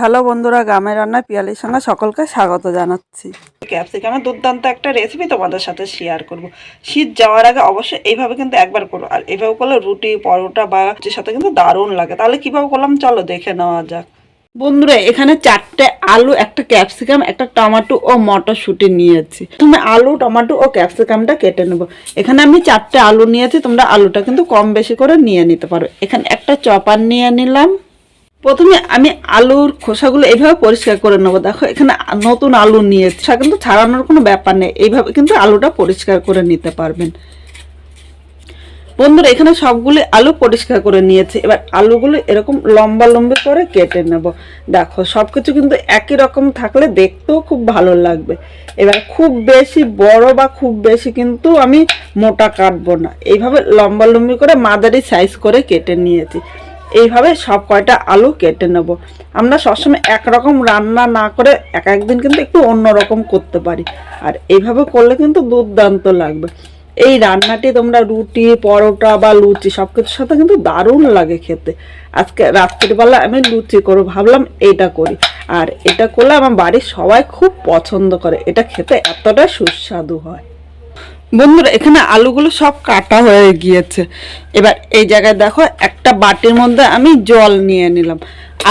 Hello বন্ধুরা, গ্রামের রান্নায় পিয়ালির সঙ্গে সকলকে স্বাগত জানাচ্ছি। ক্যাপসিকামের দুর্দান্ত একটা রেসিপি তোমাদের সাথে শেয়ার করব। শীত যাওয়ার আগে অবশ্যই এইভাবে কিন্তু একবার করো, আর এইভাবে করলে রুটি পরোটা বা রুটির সাথে কিন্তু দারুণ লাগে। তাহলে কিভাবে করলাম চলো দেখে নেওয়া যাক। বন্ধুরা, এখানে 4টে আলু, একটা ক্যাপসিকাম, একটা টমেটো ও মটরশুঁটি নিয়েছি। তুমি আলু, টমেটো ও ক্যাপসিকামটা কেটে নেবো। এখানে আমি 4টে আলু নিয়েছি, তোমরা আলুটা কিন্তু কম বেশি করে নিয়ে নিতে পারো। এখানে একটা চপার নিয়ে নিলাম। প্রথমে আমি আলুর খোসাগুলো এইভাবে পরিষ্কার করে নেবো। দেখো এখানে নতুন আলু নিয়েছি, কিন্তু ছাড়ানোর কোনো ব্যাপার নেই, এইভাবে কিন্তু আলুটা পরিষ্কার করে নিতে পারবেন। বন্ধুরা, এখানে সবগুলো আলু পরিষ্কার করে নিয়েছি। এবার আলুগুলো এরকম লম্বা লম্বি করে কেটে নেব। দেখো সবকিছু কিন্তু একই রকম থাকলে দেখতেও খুব ভালো লাগবে। এবার খুব বেশি বড় বা খুব বেশি কিন্তু আমি মোটা কাটবো না, এইভাবে লম্বা লম্বি করে মাঝারি সাইজ করে কেটে নিয়েছি। এইভাবে সব কয়টা আলু কেটে নেব। আমরা সবসময় একরকম রান্না না করে একদিন কিন্তু একটু অন্যরকম করতে পারি, আর এইভাবে করলে কিন্তু দুর্দান্ত লাগবে। এই রান্নাটি তোমরা রুটি, পরোটা বা লুচি সব কিছুর সাথে কিন্তু দারুণ লাগে খেতে। আজকে রাত্রিবেলা আমি লুচি করবো, ভাবলাম এইটা করি। আর এটা করলে আমার বাড়ির সবাই খুব পছন্দ করে, এটা খেতে এতটা সুস্বাদু হয়। বন্ধুরা, এখানে আলুগুলো সব কাটা হয়ে গিয়েছে। এবার এই জায়গায় দেখো একটা বাটির মধ্যে আমি জল নিয়ে নিলাম।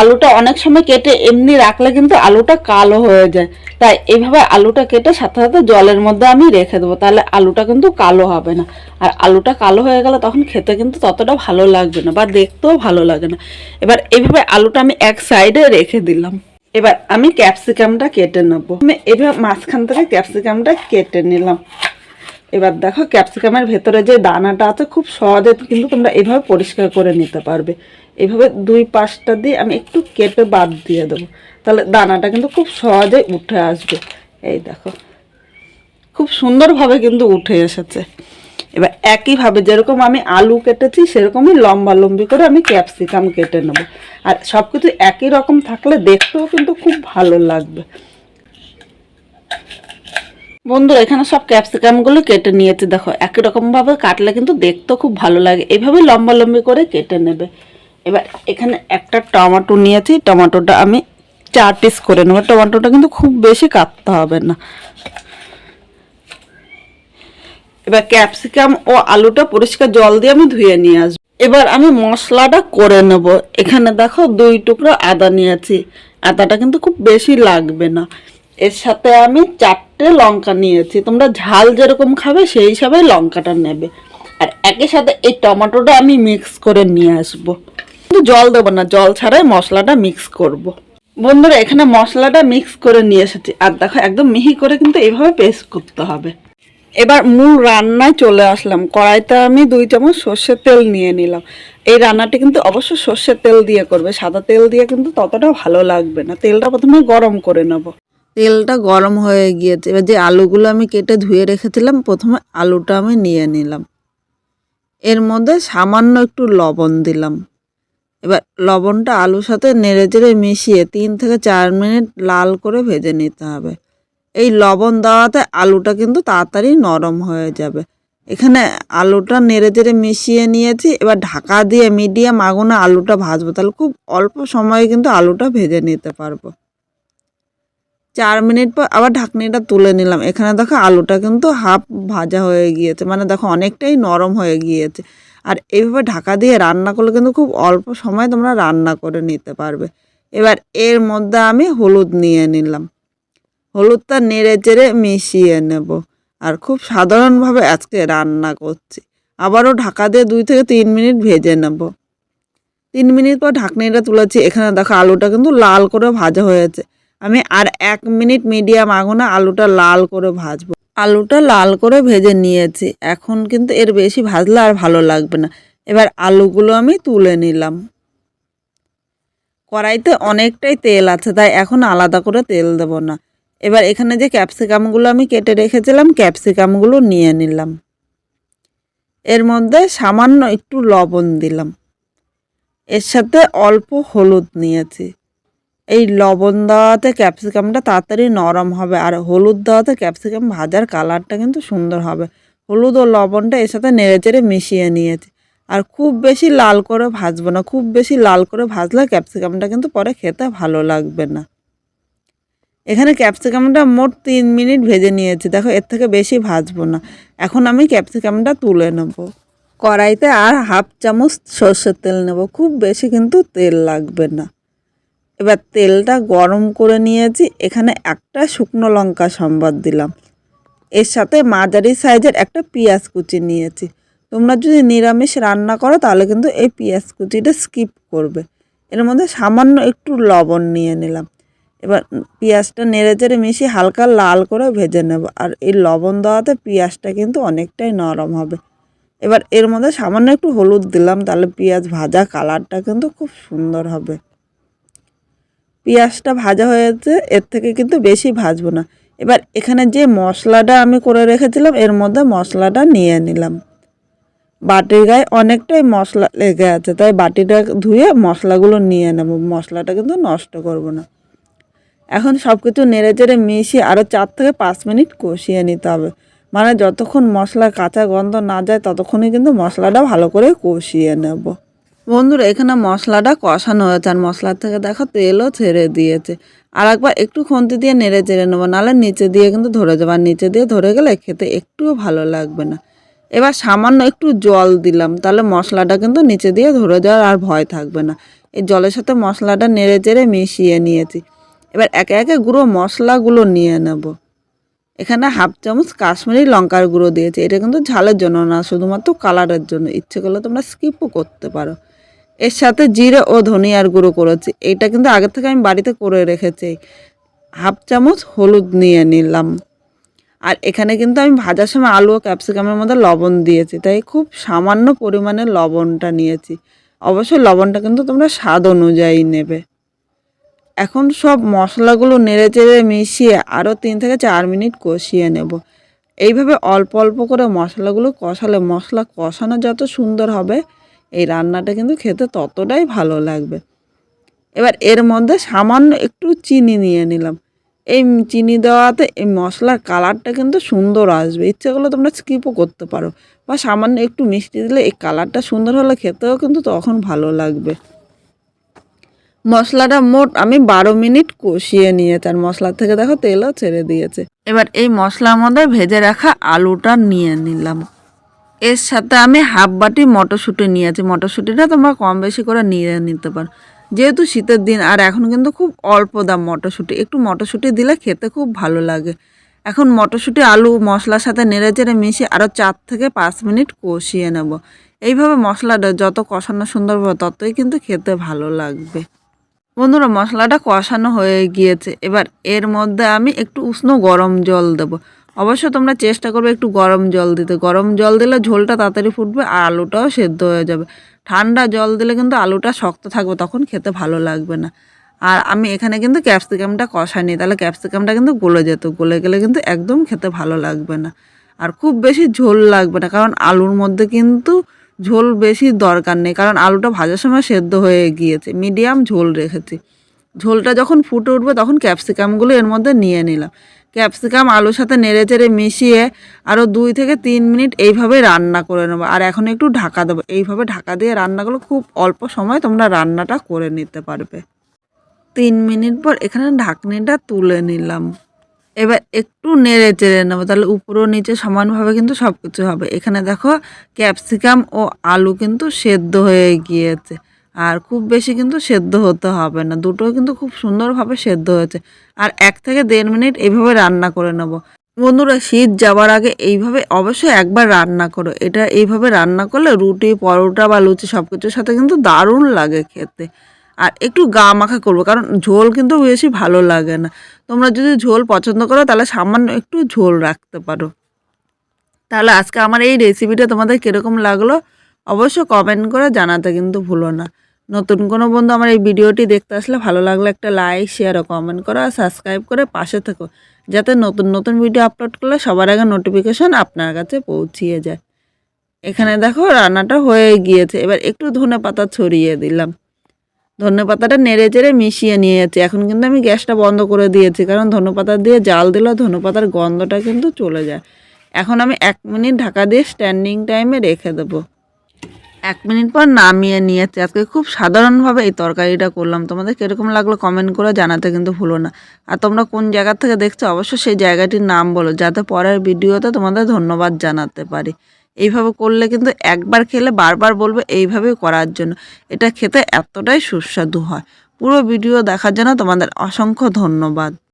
আলুটা অনেক সময় কেটে এমনি রাখলে কিন্তু আলুটা কালো হয়ে যায়, তাই এইভাবে আলুটা কেটে সাথে সাথে জলের মধ্যে আমি রেখে দেবো, তাহলে আলুটা কিন্তু কালো হবে না। আর আলুটা কালো হয়ে গেলে তখন খেতে কিন্তু ততটা ভালো লাগবে না বা দেখতেও ভালো লাগে না। এবার এইভাবে আলুটা আমি এক সাইডে রেখে দিলাম। এবার আমি ক্যাপসিকামটা কেটে নেবো। আমি এভাবে মাঝখান থেকে ক্যাপসিকামটা কেটে নিলাম। এবার দেখো ক্যাপসিকামের ভেতরে যে দানাটা আছে খুব সহজে কিন্তু তোমরা এইভাবে পরিষ্কার করে নিতে পারবে। এইভাবে দুই পাশটা দিয়ে আমি একটু কেটে বাদ দিয়ে দেবো, তাহলে দানাটা কিন্তু খুব সহজে উঠে আসবে। এই দেখো খুব সুন্দরভাবে কিন্তু উঠে এসেছে। এবার একইভাবে যেরকম আমি আলু কেটেছি সেরকমই লম্বা লম্বি করে আমি ক্যাপসিকাম কেটে নেব। আর সব কিছু একই রকম থাকলে দেখতেও কিন্তু খুব ভালো লাগবে। বন্ধুরা, এখানে সব ক্যাপসিকামগুলো কেটে নিয়েছি। দেখো একই রকমভাবে কাটলে কিন্তু দেখতেও খুব ভালো লাগে, এইভাবে লম্বা লম্বি করে কেটে নেবে। এবার এখানে একটা টমেটো নিয়েছি, টমেটোটা আমি 4 পিস করে নেবো। টমেটোটা কিন্তু খুব বেশি কাটতে হবে না। এবার ক্যাপসিকাম ও আলুটা পরিষ্কার জল দিয়ে আমি ধুয়ে নিয়ে আসবো। এবার আমি মশলাটা করে নেব। এখানে দেখো 2 টুকরো আদা নিয়েছি। আদাটা কিন্তু খুব বেশি লাগবে না। এর সাথে আমি 4টে লঙ্কা নিয়েছি, তোমরা ঝাল যেরকম খাবে সেই হিসাবে লঙ্কাটা নেবে। আর একই সাথে এই টমেটোটা আমি মিক্স করে নিয়ে আসবো, কিন্তু জল দেবো না, জল ছাড়াই মশলাটা মিক্স করব। বন্ধুরা, এখানে মশলাটা মিক্স করে নিয়ে এসেছি। আর দেখো একদম মিহি করে কিন্তু এইভাবে পেস্ট করতে হবে। এবার মূল রান্নায় চলে আসলাম। কড়াইতে আমি 2 চামচ সর্ষের তেল নিয়ে নিলাম। এই রান্নাটি কিন্তু অবশ্যই সর্ষের তেল দিয়ে করবে, সাদা তেল দিয়ে কিন্তু ততটা ভালো লাগবে না। তেলটা প্রথমে গরম করে নেব। তেলটা গরম হয়ে গিয়েছে। এবার যে আলুগুলো আমি কেটে ধুয়ে রেখেছিলাম, প্রথমে আলুটা আমি নিয়ে নিলাম। এর মধ্যে সামান্য একটু লবণ দিলাম। এবার লবণটা আলুর সাথে নেড়েচেড়ে মিশিয়ে 3 থেকে 4 মিনিট লাল করে ভেজে নিতে হবে। এই লবণ দেওয়াতে আলুটা কিন্তু তাড়াতাড়ি নরম হয়ে যাবে। এখানে আলুটা নেড়েচেড়ে মিশিয়ে নিয়েছি। এবার ঢাকা দিয়ে মিডিয়াম আগুনে আলুটা ভাজবো, তাহলে খুব অল্প সময়ে কিন্তু আলুটা ভেজে নিতে পারবো। 4 মিনিট পর আবার ঢাকনিটা তুলে নিলাম। এখানে দেখো আলুটা কিন্তু হাফ ভাজা হয়ে গিয়েছে, মানে দেখো অনেকটাই নরম হয়ে গিয়েছে। আর এইভাবে ঢাকা দিয়ে রান্না করলে কিন্তু খুব অল্প সময় তোমরা রান্না করে নিতে পারবে। এবার এর মধ্যে আমি হলুদ নিয়ে নিলাম। হলুদটা নেড়ে চেড়ে মিশিয়ে নেব। আর খুব সাধারণভাবে আজকে রান্না করছি। আবারও ঢাকা দিয়ে 2 থেকে 3 মিনিট ভেজে নেব। 3 মিনিট পর ঢাকনিটা তুলেছি। এখানে দেখো আলুটা কিন্তু লাল করে ভাজা হয়েছে। আমি আর 1 মিনিট মিডিয়াম আগুনে আলুটা লাল করে ভাজবো। আলুটা লাল করে ভেজে নিয়েছি। এখন কিন্তু এর বেশি ভাজলে আর ভালো লাগবে না। এবার আলুগুলো আমি তুলে নিলাম। কড়াইতে অনেকটাই তেল আছে, তাই এখন আলাদা করে তেল দেব না। এবার এখানে যে ক্যাপসিকামগুলো আমি কেটে রেখেছিলাম, ক্যাপসিকামগুলো নিয়ে নিলাম। এর মধ্যে সামান্য একটু লবণ দিলাম। এর সাথে অল্প হলুদ নিয়েছি। এই লবণ দেওয়াতে ক্যাপসিকামটা তাড়াতাড়ি নরম হবে, আর হলুদ দেওয়াতে ক্যাপসিকাম ভাজার কালারটা কিন্তু সুন্দর হবে। হলুদ ও লবণটা এর সাথে নেড়েচেড়ে মিশিয়ে নিয়েছি। আর খুব বেশি লাল করে ভাজবো না, খুব বেশি লাল করে ভাজলে ক্যাপসিকামটা কিন্তু পরে খেতে ভালো লাগবে না। এখানে ক্যাপসিকামটা মোট 3 মিনিট ভেজে নিয়েছি, দেখো এর থেকে বেশি ভাজবো না। এখন আমি ক্যাপসিকামটা তুলে নেব। কড়াইতে আর হাফ চামচ সর্ষের তেল নেব, খুব বেশি কিন্তু তেল লাগবে না। এবার তেলটা গরম করে নিয়েছি, এখানে একটা শুকনো লঙ্কা সম্বাদ দিলাম, এর সাথে মাঝারি সাইজের একটা পেঁয়াজ কুচি নিয়েছি। তোমরা যদি নিরামিষ রান্না করো তাহলে কিন্তু এই পেঁয়াজ কুচিটা স্কিপ করবে। এর মধ্যে সামান্য একটু লবণ নিয়ে নিলাম। এবার পেঁয়াজটা নেড়েচেড়ে মিশিয়ে হালকা লাল করে ভেজে নেব। আর এই লবণ দেওয়াতে পেঁয়াজটা কিন্তু অনেকটাই নরম হবে। এবার এর মধ্যে সামান্য একটু হলুদ দিলাম, তাহলে পেঁয়াজ ভাজা কালারটা কিন্তু খুব সুন্দর হবে। পেঁয়াজটা ভাজা হয়েছে, এর থেকে কিন্তু বেশি ভাজবো না। এবার এখানে যে মশলাটা আমি করে রেখেছিলাম এর মধ্যে মশলাটা নিয়ে নিলাম। বাটির গায়ে অনেকটাই মশলা লেগে আছে, তাই বাটিটা ধুয়ে মশলাগুলো নিয়ে নেব, মশলাটা কিন্তু নষ্ট করব না। এখন সব কিছু নেড়েচেড়ে মিশিয়ে আরও 4 থেকে 5 মিনিট কষিয়ে নিতে হবে। মানে যতক্ষণ মশলার কাঁচা গন্ধ না যায় ততক্ষণই কিন্তু মশলাটা ভালো করে কষিয়ে নেব। বন্ধুরা এখানে মশলাটা কষানো হয়েছে, আর মশলার থেকে দেখো তেলও ছেড়ে দিয়েছে। আর একবার একটু খুন্তি দিয়ে নেড়ে চেড়ে নেবো, নাহলে নিচে দিয়ে কিন্তু ধরে যাবে, আর নিচে দিয়ে ধরে গেলে খেতে একটুও ভালো লাগবে না। এবার সামান্য একটু জল দিলাম, তাহলে মশলাটা কিন্তু নিচে দিয়ে ধরে যাওয়ার আর ভয় থাকবে না। এই জলের সাথে মশলাটা নেড়ে চেড়ে মিশিয়ে নিয়েছি। এবার একে একে গুঁড়ো মশলাগুলো নিয়ে নেব। এখানে হাফ চামচ কাশ্মীরি লঙ্কার গুঁড়ো দিয়েছি, এটা কিন্তু ঝালের জন্য না, শুধুমাত্র কালারের জন্য। ইচ্ছে করলে তোমরা স্কিপও করতে পারো। এর সাথে জিরে ও ধনিয়ার গুঁড়ো করেছি, এইটা কিন্তু আগে থেকে আমি বাড়িতে করে রেখেছি। হাফ চামচ হলুদ নিয়ে নিলাম। আর এখানে কিন্তু আমি ভাজার সময় আলু ও ক্যাপসিকামের মধ্যে লবণ দিয়েছি, তাই খুব সামান্য পরিমাণে লবণটা নিয়েছি। অবশ্যই লবণটা কিন্তু তোমরা স্বাদ অনুযায়ী নেবে। এখন সব মশলাগুলো নেড়েচেড়ে মিশিয়ে আরও 3 থেকে 4 মিনিট কষিয়ে নেব। এইভাবে অল্প অল্প করে মশলাগুলো কষালে মশলা কষানো যত সুন্দর হবে এই রান্নাটা কিন্তু খেতে ততটাই ভালো লাগবে। এবার এর মধ্যে সামান্য একটু চিনি নিয়ে নিলাম। এই চিনি দেওয়াতে এই মশলার কালারটা কিন্তু সুন্দর আসবে। ইচ্ছে করলে তোমরা স্কিপও করতে পারো, বা সামান্য একটু মিষ্টি দিলে এই কালারটা সুন্দর হলে খেতেও কিন্তু তখন ভালো লাগবে। মশলাটা মোট আমি 12 মিনিট কষিয়ে নিয়েছি, আর মশলা থেকে দেখো তেলও ছেড়ে দিয়েছে। এবার এই মশলার মধ্যে ভেজে রাখা আলুটা নিয়ে নিলাম। এর সাথে আমি হাফ বাটি মটরশুঁটি নিয়েছি। মটরশুঁটিটা তোমরা কম বেশি করে নিয়ে নিতে পারো, যেহেতু শীতের দিন আর এখন কিন্তু খুব অল্প দাম মটরশুঁটি, একটু মটরশুঁটি দিলে খেতে খুব ভালো লাগে। এখন মটরশুঁটি আলু মশলার সাথে নেড়েচেড়ে মিশিয়ে আরও 4 থেকে 5 মিনিট কষিয়ে নেব। এইভাবে মশলাটা যত কষানো সুন্দর হবে ততই কিন্তু খেতে ভালো লাগবে। বন্ধুরা মশলাটা কষানো হয়ে গিয়েছে, এবার এর মধ্যে আমি একটু উষ্ণ গরম জল দেব। অবশ্য তোমরা চেষ্টা করবে একটু গরম জল দিতে, গরম জল দিলে ঝোলটা তাড়াতাড়ি ফুটবে আর আলুটাও সেদ্ধ হয়ে যাবে। ঠান্ডা জল দিলে কিন্তু আলুটা শক্ত থাকবে, তখন খেতে ভালো লাগবে না। আর আমি এখানে কিন্তু ক্যাপসিকামটা কষাইনি, তাহলে ক্যাপসিকামটা কিন্তু গলে যেত, গলে গেলে কিন্তু একদম খেতে ভালো লাগবে না। আর খুব বেশি ঝোল লাগবে না, কারণ আলুর মধ্যে কিন্তু ঝোল বেশি দরকার নেই, কারণ আলুটা ভাজার সময় সেদ্ধ হয়ে গিয়েছে। মিডিয়াম ঝোল রেখেছি। ঝোলটা যখন ফুটে উঠবে তখন ক্যাপসিকামগুলো এর মধ্যে নিয়ে নিলাম। ক্যাপসিকাম আলুর সাথে নেড়েচেড়ে মিশিয়ে আরও 2 থেকে 3 মিনিট এইভাবে রান্না করে নেবো। আর এখন একটু ঢাকা দেবো। এইভাবে ঢাকা দিয়ে রান্নাগুলো খুব অল্প সময় তোমরা রান্নাটা করে নিতে পারবে। 3 মিনিট পর এখানে ঢাকনিটা তুলে নিলাম। এবার একটু নেড়ে চেড়ে নেবো, তাহলে উপর ও নিচে সমানভাবে কিন্তু সব কিছু হবে। এখানে দেখো ক্যাপসিকাম ও আলু কিন্তু সেদ্ধ হয়ে গিয়েছে, আর খুব বেশি কিন্তু সেদ্ধ হতে হবে না, দুটোও কিন্তু খুব সুন্দরভাবে সেদ্ধ হয়েছে। আর 1 থেকে 1.5 মিনিট এইভাবে রান্না করে নেব। বন্ধুরা শীত যাওয়ার আগে এইভাবে অবশ্যই একবার রান্না করো। এটা এইভাবে রান্না করলে রুটি পরোটা বা লুচি সব কিছুর সাথে কিন্তু দারুণ লাগে খেতে। আর একটু গা মাখা করবো, কারণ ঝোল কিন্তু বেশি ভালো লাগে না। তোমরা যদি ঝোল পছন্দ করো তাহলে সামান্য একটু ঝোল রাখতে পারো। তাহলে আজকে আমার এই রেসিপিটা তোমাদের কীরকম লাগলো অবশ্য কমেন্ট করে জানাতে কিন্তু ভুলো না। নতুন কোনো বন্ধু আমার এই ভিডিওটি দেখতে আসলে ভালো লাগলে একটা লাইক শেয়ার ও কমেন্ট করো, আর সাবস্ক্রাইব করে পাশে থেকো, যাতে নতুন নতুন ভিডিও আপলোড করলে সবার আগে নোটিফিকেশন আপনার কাছে পৌঁছিয়ে যায়। এখানে দেখো রান্নাটা হয়ে গিয়েছে। এবার একটু ধনেপাতা ছড়িয়ে দিলাম। ধনেপাতাটা নেড়ে চেড়ে মিশিয়ে নিয়েছি। এখন কিন্তু আমি গ্যাসটা বন্ধ করে দিয়েছি, কারণ ধনেপাতা দিয়ে জাল দিলে ধনেপাতার গন্ধটা কিন্তু চলে যায়। এখন আমি 1 মিনিট ঢাকা দিয়ে স্ট্যান্ডিং টাইমে রেখে দেবো। 1 মিনিট পর নামিয়ে নিয়েছি। আজকে খুব সাধারণভাবে এই তরকারিটা করলাম। তোমাদের কিরকম লাগলো কমেন্ট করে জানাতে কিন্তু ভুলো না। আর তোমরা কোন জায়গা থেকে দেখছো অবশ্যই সেই জায়গাটির নাম বলো, যাতে পরের ভিডিওতে তোমাদের ধন্যবাদ জানাতে পারি। এইভাবে করলে কিন্তু একবার খেলে বারবার বলবে এইভাবেই করার জন্য। এটা খেতে এতটাই সুস্বাদু হয়। পুরো ভিডিও দেখার জন্য তোমাদের অসংখ্য ধন্যবাদ।